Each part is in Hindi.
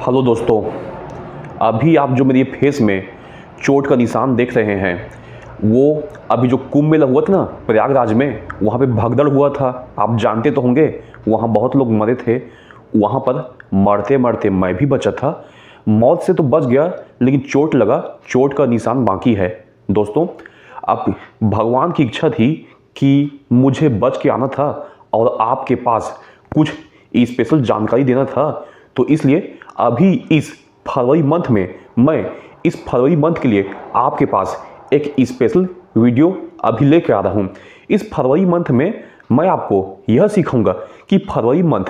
हेलो दोस्तों, अभी आप जो मेरी फेस में चोट का निशान देख रहे हैं वो अभी जो कुंभ मेला हुआ था ना प्रयागराज में, वहाँ पे भगदड़ हुआ था। आप जानते तो होंगे, वहाँ बहुत लोग मरे थे। वहाँ पर मरते मरते मैं भी बचा था। मौत से तो बच गया, लेकिन चोट लगा, चोट का निशान बाकी है। दोस्तों, अब भगवान की इच्छा थी कि मुझे बच के आना था और आपके पास कुछ स्पेशल जानकारी देना था। तो इसलिए अभी इस फरवरी मंथ में मैं इस फरवरी मंथ के लिए आपके पास एक स्पेशल वीडियो अभी लेकर आ रहा हूँ। इस फरवरी मंथ में मैं आपको यह सिखाऊंगा कि फरवरी मंथ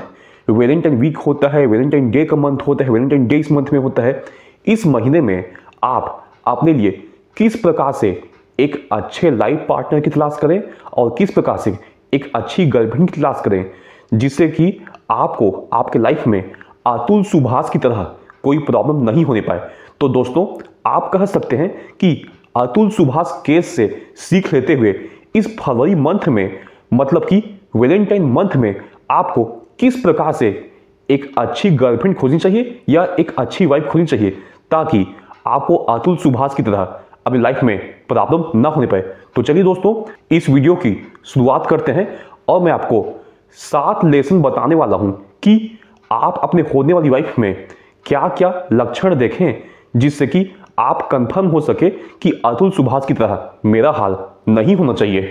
वैलेंटाइन वीक होता है, वैलेंटाइन डे का मंथ होता है, वैलेंटाइन डे इस मंथ में होता है। इस महीने में आप अपने लिए किस प्रकार से एक अच्छे लाइफ पार्टनर की तलाश करें और किस प्रकार से एक अच्छी गर्लफ्रेंड की तलाश करें, जिससे कि आपको आपके लाइफ में अतुल सुभाष की तरह कोई प्रॉब्लम नहीं होने पाए। तो दोस्तों, आप कह सकते हैं कि अतुल सुभाष केस से सीख लेते हुए इस फरवरी मंथ में, मतलब कि वैलेंटाइन मंथ में, आपको किस प्रकार से एक अच्छी गर्लफ्रेंड खोजनी चाहिए या एक अच्छी वाइफ खोजनी चाहिए, ताकि आपको अतुल सुभाष की तरह अपनी लाइफ में प्रॉब्लम ना होने पाए। तो चलिए दोस्तों, इस वीडियो की शुरुआत करते हैं और मैं आपको 7 लेसन बताने वाला हूं कि आप अपने होने वाली वाइफ में क्या क्या लक्षण देखें, जिससे कि आप कंफर्म हो सके कि अतुल सुभाष की तरह मेरा हाल नहीं होना चाहिए।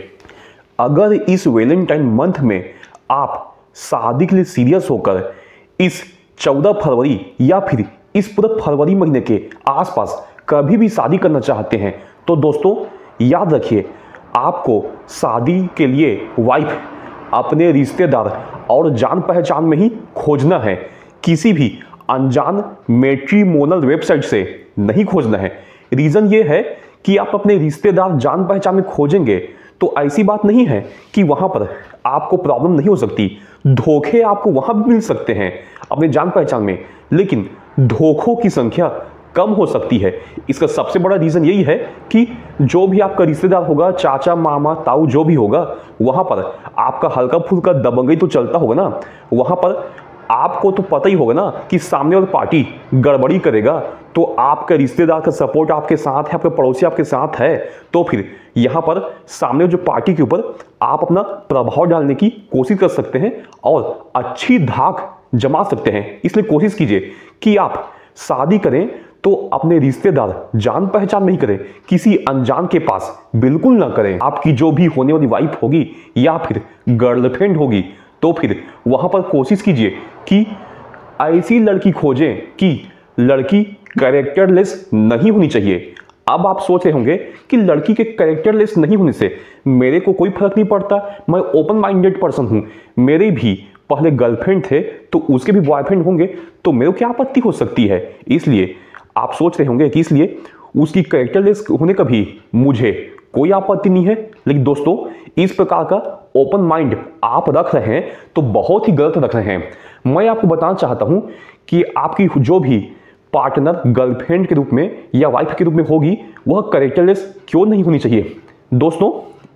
अगर इस वैलेंटाइन मंथ में आप शादी के लिए सीरियस होकर इस 14 फरवरी या फिर इस पूरे फरवरी महीने के आसपास कभी भी शादी करना चाहते हैं, तो दोस्तों याद रखिए, आपको शादी के लिए वाइफ अपने रिश्तेदार और जान पहचान में ही खोजना है। किसी भी अनजान मैट्रिमोनियल वेबसाइट से नहीं खोजना है। रीज़न ये है कि आप अपने रिश्तेदार जान पहचान में खोजेंगे तो ऐसी बात नहीं है कि वहाँ पर आपको प्रॉब्लम नहीं हो सकती। धोखे आपको वहाँ भी मिल सकते हैं अपने जान पहचान में, लेकिन धोखों की संख्या कम हो सकती है। इसका सबसे बड़ा रीज़न यही है कि जो भी आपका रिश्तेदार होगा, चाचा मामा ताऊ जो भी होगा, वहाँ पर आपका हल्का फुल्का दबंगई तो चलता होगा ना। वहाँ पर आपको तो पता ही होगा ना कि सामने वाली पार्टी गड़बड़ी करेगा, तो आपके रिश्तेदार का सपोर्ट आपके साथ है, आपके पड़ोसी आपके साथ है, तो फिर यहाँ पर सामने जो पार्टी के ऊपर आप अपना प्रभाव डालने की कोशिश कर सकते हैं और अच्छी धाक जमा सकते हैं। इसलिए कोशिश कीजिए कि आप शादी करें तो अपने रिश्तेदार जान पहचान नहीं करें, किसी अनजान के पास बिल्कुल ना करें। आपकी जो भी होने वाली वाइफ होगी या फिर गर्लफ्रेंड होगी, तो फिर वहां पर कोशिश कीजिए कि ऐसी लड़की खोजें कि लड़की कैरेक्टरलेस नहीं होनी चाहिए। अब आप सोच रहे होंगे कि लड़की के कैरेक्टरलेस नहीं होने से मेरे को कोई फर्क नहीं पड़ता, मैं ओपन माइंडेड पर्सन हूं, मेरे भी पहले गर्लफ्रेंड थे तो उसके भी बॉयफ्रेंड होंगे, तो मेरे को क्या आपत्ति हो सकती है। इसलिए आप सोच रहे होंगे कि इसलिए उसकी कैरेक्टरलेस होने का भी मुझे कोई आपत्ति नहीं है। लेकिन दोस्तों, इस प्रकार का ओपन माइंड आप रख रहे हैं तो बहुत ही गलत रख रहे हैं। मैं आपको बताना चाहता हूं कि आपकी जो भी पार्टनर गर्लफ्रेंड के रूप में या वाइफ के रूप में होगी, वह कैरेक्टरलेस क्यों नहीं होनी चाहिए। दोस्तों,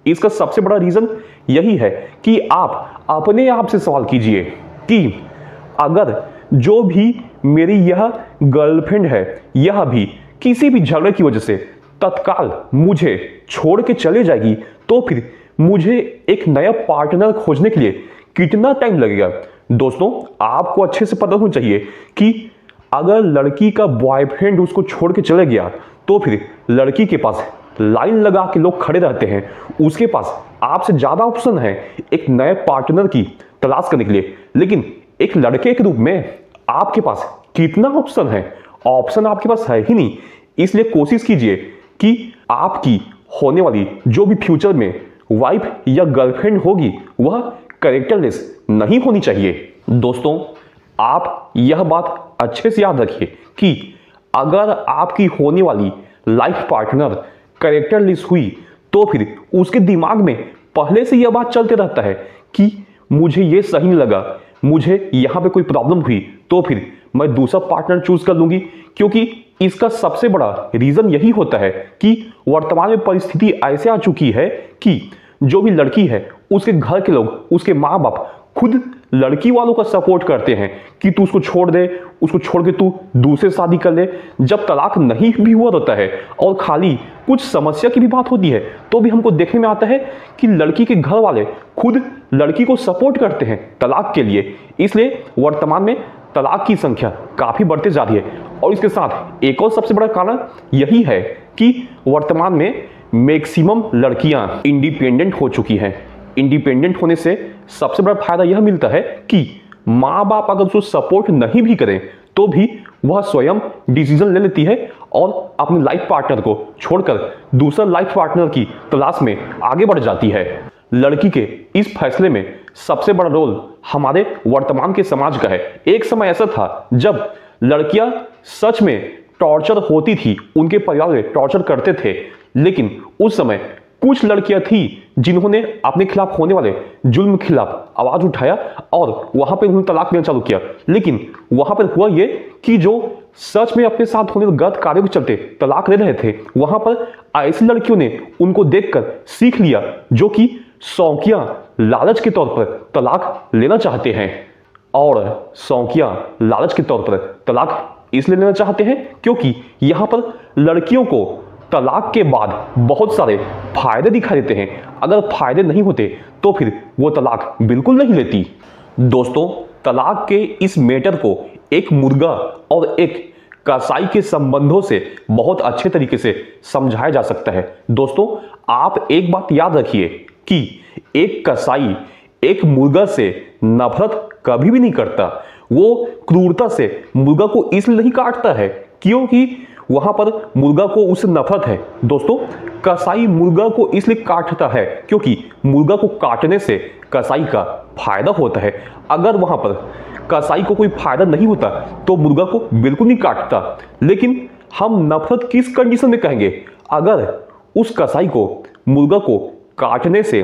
इसका सबसे बड़ा रीजन यही है कि आप अपने आप से सवाल कीजिए कि अगर जो भी मेरी यह गर्लफ्रेंड है, यह भी किसी भी झगड़े की वजह से तत्काल मुझे छोड़ के चले जाएगी, तो फिर मुझे एक नया पार्टनर खोजने के लिए कितना टाइम लगेगा। दोस्तों, आपको अच्छे से पता होना चाहिए कि अगर लड़की का बॉयफ्रेंड उसको छोड़ के चले गया, तो फिर लड़की के पास लाइन लगा के लोग खड़े रहते हैं। उसके पास आपसे ज्यादा ऑप्शन है एक नए पार्टनर की तलाश करने के लिए, लेकिन एक लड़के के रूप में आपके पास कितना ऑप्शन है? ऑप्शन आपके पास है ही नहीं। इसलिए कोशिश कीजिए कि आपकी होने वाली जो भी फ्यूचर में वाइफ या गर्लफ्रेंड होगी, वह कैरेक्टरलेस नहीं होनी चाहिए। दोस्तों, आप यह बात अच्छे से याद रखिए कि अगर आपकी होने वाली लाइफ पार्टनर कैरेक्टरलेस हुई, तो फिर उसके दिमाग में पहले से यह बात चलते रहता है कि मुझे ये सही नहीं लगा, मुझे यहां पे कोई प्रॉब्लम हुई, तो फिर मैं दूसरा पार्टनर चूज कर लूंगी। क्योंकि इसका सबसे बड़ा रीजन यही होता है कि वर्तमान में परिस्थिति ऐसे आ चुकी है कि जो भी लड़की है, उसके घर के लोग, उसके माँ बाप खुद लड़की वालों का सपोर्ट करते हैं कि तू उसको छोड़ दे, उसको छोड़ के तू दूसरे शादी कर ले। जब तलाक नहीं भी हुआ होता है और खाली कुछ समस्या की भी बात होती है तो भी हमको देखने में आता है कि लड़की के घर वाले खुद लड़की को सपोर्ट करते हैं तलाक के लिए। इसलिए वर्तमान में तलाक की संख्या काफ़ी बढ़ते जा रही है। और इसके साथ एक और सबसे बड़ा कारण यही है कि वर्तमान में मैक्सिमम लड़कियां इंडिपेंडेंट हो चुकी हैं। इंडिपेंडेंट होने से सबसे बड़ा फायदा यह मिलता है कि माँ बाप अगर उसको सपोर्ट नहीं भी करें तो भी वह स्वयं डिसीजन ले लेती है और अपने लाइफ पार्टनर को छोड़कर दूसरा लाइफ पार्टनर की तलाश में आगे बढ़ जाती है। लड़की के इस फैसले में सबसे बड़ा रोल हमारे वर्तमान के समाज का है। एक समय ऐसा था जब लड़कियां सच में टॉर्चर होती थी, उनके परिवार में टॉर्चर करते थे, लेकिन उस समय कुछ लड़कियां थी जिन्होंने अपने खिलाफ होने वाले जुल्म के खिलाफ आवाज उठाया और वहां पर उन्होंने तलाक देना चालू किया। लेकिन वहां पर हुआ ये कि जो सच में अपने साथ होने वाले गलत कार्यों के चलते तलाक ले रहे थे, वहां पर ऐसी लड़कियों ने उनको देखकर सीख लिया जो कि शौकिया लालच के तौर पर तलाक लेना चाहते हैं। और शौकिया लालच के तौर पर तलाक इसलिए लेना चाहते हैं क्योंकि यहां पर लड़कियों को तलाक के बाद बहुत सारे फायदे दिखाई देते हैं। अगर फायदे नहीं होते तो फिर वो तलाक बिल्कुल नहीं लेती। दोस्तों, तलाक के इस मैटर को एक मुर्गा और एक कसाई के संबंधों से बहुत अच्छे तरीके से समझाया जा सकता है। दोस्तों, आप एक बात याद रखिए कि एक कसाई एक मुर्गा से नफरत कभी भी नहीं करता। वो क्रूरता से मुर्गा को इसलिए नहीं काटता है क्योंकि वहां पर मुर्गा को उससे नफरत है। दोस्तों, कसाई मुर्गा को इसलिए काटता है क्योंकि मुर्गा को काटने से कसाई का फायदा होता है। अगर वहां पर कसाई को कोई फायदा नहीं होता तो मुर्गा को बिल्कुल नहीं काटता। लेकिन हम नफरत किस कंडीशन में कहेंगे? अगर उस कसाई को मुर्गा को काटने से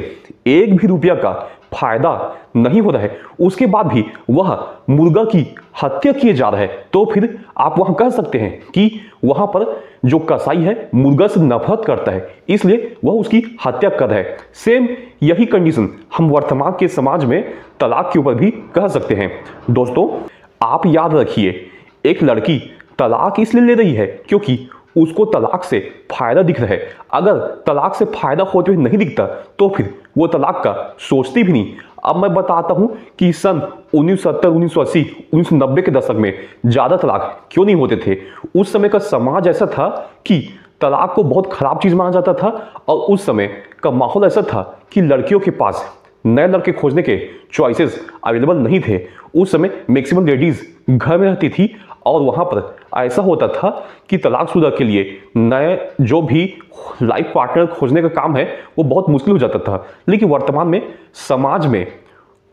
एक भी रुपया का फायदा नहीं हो रहा है, उसके बाद भी वह मुर्गा की हत्या किए जा रहा है, तो फिर आप वहां कह सकते हैं कि वहां पर जो कसाई है मुर्गा से नफरत करता है, इसलिए वह उसकी हत्या कर रहा है। सेम यही कंडीशन हम वर्तमान के समाज में तलाक के ऊपर भी कह सकते हैं। दोस्तों, आप याद रखिए, एक लड़की तलाक इसलिए ले रही है क्योंकि उसको तलाक से फायदा दिख रहा है। अगर तलाक से फायदा होते हुए नहीं दिखता तो फिर वो तलाक का सोचती भी नहीं। अब मैं बताता हूं कि सन 1970, 1980, 1990 के दशक में ज्यादा तलाक क्यों नहीं होते थे। उस समय का समाज ऐसा था कि तलाक को बहुत खराब चीज माना जाता था और उस समय का माहौल ऐसा था कि लड़कियों के पास नए लड़के खोजने के चॉइसेस अवेलेबल नहीं थे। उस समय मैक्सिमम लेडीज घर में रहती थी और वहां पर ऐसा होता था कि तलाकशुदा के लिए नए जो भी लाइफ पार्टनर खोजने का काम है वो बहुत मुश्किल हो जाता था। लेकिन वर्तमान में समाज में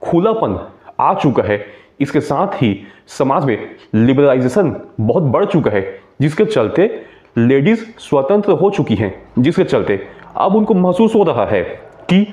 खुलापन आ चुका है, इसके साथ ही समाज में लिबरलाइजेशन बहुत बढ़ चुका है, जिसके चलते लेडीज स्वतंत्र हो चुकी हैं, जिसके चलते अब उनको महसूस हो रहा है कि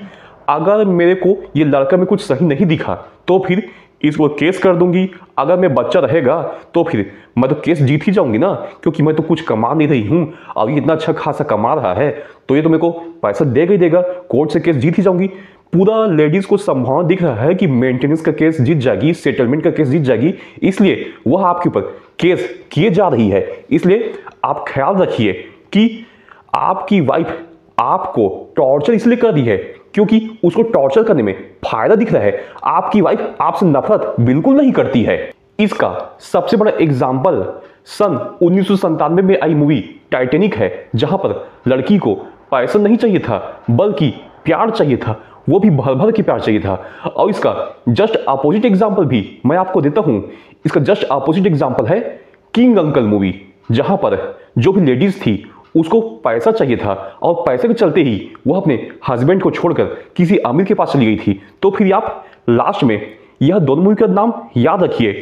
अगर मेरे को ये लड़का में कुछ सही नहीं दिखा तो फिर इसको केस कर दूंगी। अगर मैं बच्चा रहेगा तो फिर मैं तो केस जीत ही जाऊंगी ना, क्योंकि मैं तो कुछ कमा नहीं रही हूं और ये इतना अच्छा खासा कमा रहा है तो ये तो मेरे को पैसा देगा ही देगा, कोर्ट से केस जीत ही जाऊंगी। पूरा लेडीज को संभावना दिख रहा है कि मेंटेनेंस का केस जीत जाएगी, सेटलमेंट का केस जीत जाएगी, इसलिए वह आपके ऊपर केस किए जा रही है। इसलिए आप ख्याल रखिए कि आपकी वाइफ आपको टॉर्चर इसलिए कर रही है क्योंकि उसको टॉर्चर करने में फायदा दिख रहा है। आपकी वाइफ आपसे नफरत बिल्कुल नहीं करती है। इसका सबसे बड़ा एग्जाम्पल सन 1997 में आई मूवी टाइटैनिक है, जहां पर लड़की को पैसा नहीं चाहिए था बल्कि प्यार चाहिए था, वो भी भर भर के प्यार चाहिए था। और इसका जस्ट अपोजिट एग्जाम्पल भी मैं आपको देता हूं। इसका जस्ट अपोजिट एग्जाम्पल है किंग अंकल मूवी, जहां पर जो भी लेडीज थी उसको पैसा चाहिए था और पैसे के चलते ही वह अपने हस्बैंड को छोड़कर किसी अमीर के पास चली गई थी। तो फिर आप लास्ट में यह दोनों मूवी का नाम याद रखिए,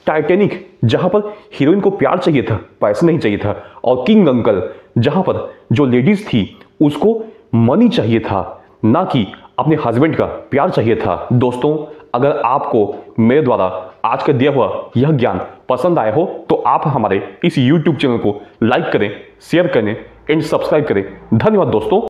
टाइटैनिक जहां पर हीरोइन को प्यार चाहिए था, पैसा नहीं चाहिए था, और किंग अंकल जहां पर जो लेडीज थी उसको मनी चाहिए था, ना कि अपने हस्बैंड का प्यार चाहिए था। दोस्तों, अगर आपको मेरे द्वारा आज का दिया हुआ यह ज्ञान पसंद आया हो तो आप हमारे इस YouTube चैनल को लाइक करें, शेयर करें एंड सब्सक्राइब करें। धन्यवाद दोस्तों।